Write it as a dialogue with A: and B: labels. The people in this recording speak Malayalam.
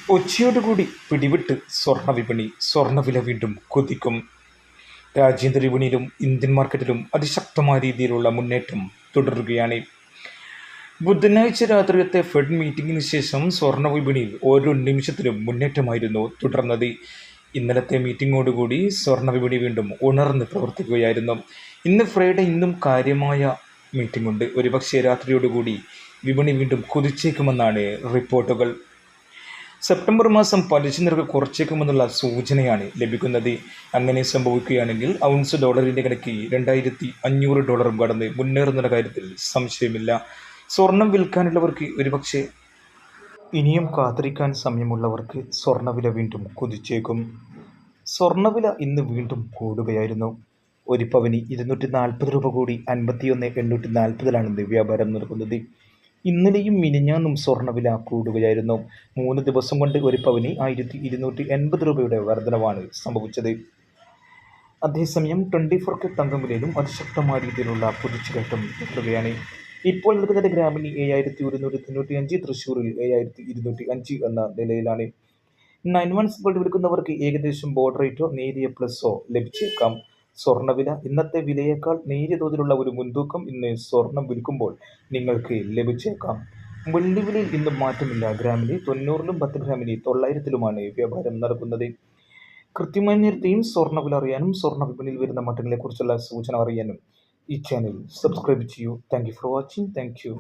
A: ഉച്ചയോടുകൂടി പിടിവിട്ട് സ്വർണ്ണ വിപണി. സ്വർണ്ണവില വീണ്ടും കുതിക്കും. രാജ്യാന്തര വിപണിയിലും ഇന്ത്യൻ മാർക്കറ്റിലും അതിശക്തമായ രീതിയിലുള്ള മുന്നേറ്റം തുടരുകയാണ്. ബുധനാഴ്ച രാത്രിയത്തെ ഫെഡ് മീറ്റിംഗിന് ശേഷം സ്വർണ്ണ വിപണിയിൽ ഓരോ നിമിഷത്തിലും മുന്നേറ്റമായിരുന്നു തുടർന്നത്. ഇന്നലത്തെ മീറ്റിംഗോടുകൂടി സ്വർണ്ണ വിപണി വീണ്ടും ഉണർന്ന് പ്രവർത്തിക്കുകയായിരുന്നു. ഇന്ന് ഫ്രൈഡേ, ഇന്നും കാര്യമായ മീറ്റിംഗ് ഉണ്ട്. ഒരുപക്ഷെ രാത്രിയോടുകൂടി വിപണി വീണ്ടും കുതിച്ചേക്കുമെന്നാണ് റിപ്പോർട്ടുകൾ. സെപ്റ്റംബർ മാസം പലിശ നിരക്ക് കുറച്ചേക്കുമെന്നുള്ള സൂചനയാണ് ലഭിക്കുന്നത്. അങ്ങനെ സംഭവിക്കുകയാണെങ്കിൽ ഔൺസ് ഡോളറിൻ്റെ കണക്ക് $2,500 കടന്ന് മുന്നേറുന്ന കാര്യത്തിൽ സംശയമില്ല. സ്വർണം വിൽക്കാനുള്ളവർക്ക് ഒരുപക്ഷെ ഇനിയും കാത്തിരിക്കാൻ സമയമുള്ളവർക്ക് സ്വർണ്ണവില വീണ്ടും കുതിച്ചേക്കും. സ്വർണ്ണവില ഇന്ന് വീണ്ടും കൂടുകയായിരുന്നു. ഒരു പവന് രൂപ കൂടി 51,840 ഇന്ന് വ്യാപാരം നടക്കുന്നത്. ഇന്നലെയും മിനിഞ്ഞാന്നും സ്വർണ്ണവില കൂടുകയായിരുന്നു. 3 ദിവസം കൊണ്ട് ഒരു പവന് 1,280 രൂപയുടെ വർധനവാണ് സംഭവിച്ചത്. അതേസമയം 24K തങ്കവിലയിലും അതിശക്തമായ രീതിയിലുള്ള കുതിച്ചുകയറ്റം തുടരുകയാണ്. ഇപ്പോൾ നിൽക്കുന്നത് ഗ്രാമിന് 7,195, തൃശ്ശൂരിൽ 7,205 എന്ന നിലയിലാണ്. 9 months ഗോൾഡ് വിൽക്കുന്നവർക്ക് ഏകദേശം ബോർഡർ റേറ്റോ നേരിയ പ്ലസോ ലഭിച്ചേക്കാം. സ്വർണ്ണവില ഇന്നത്തെ വിലയേക്കാൾ നേരിയ തോതിലുള്ള ഒരു മുൻതൂക്കം ഇന്ന് സ്വർണം വിൽക്കുമ്പോൾ നിങ്ങൾക്ക് ലഭിച്ചേക്കാം. വെള്ളിവിലയിൽ ഇന്നും മാറ്റമില്ല. ഗ്രാമിന് 90-ലും 10 ഗ്രാമിന് 900-ലുമാണ് വ്യാപാരം നടക്കുന്നത്. കൃത്യമായ നേരത്തെയും സ്വർണ്ണവില അറിയാനും സ്വർണ്ണ വിപണിയിൽ വരുന്ന മാറ്റങ്ങളെക്കുറിച്ചുള്ള സൂചന അറിയാനും ഈ ചാനൽ സബ്സ്ക്രൈബ് ചെയ്യൂ. Thank you for watching. Thank you.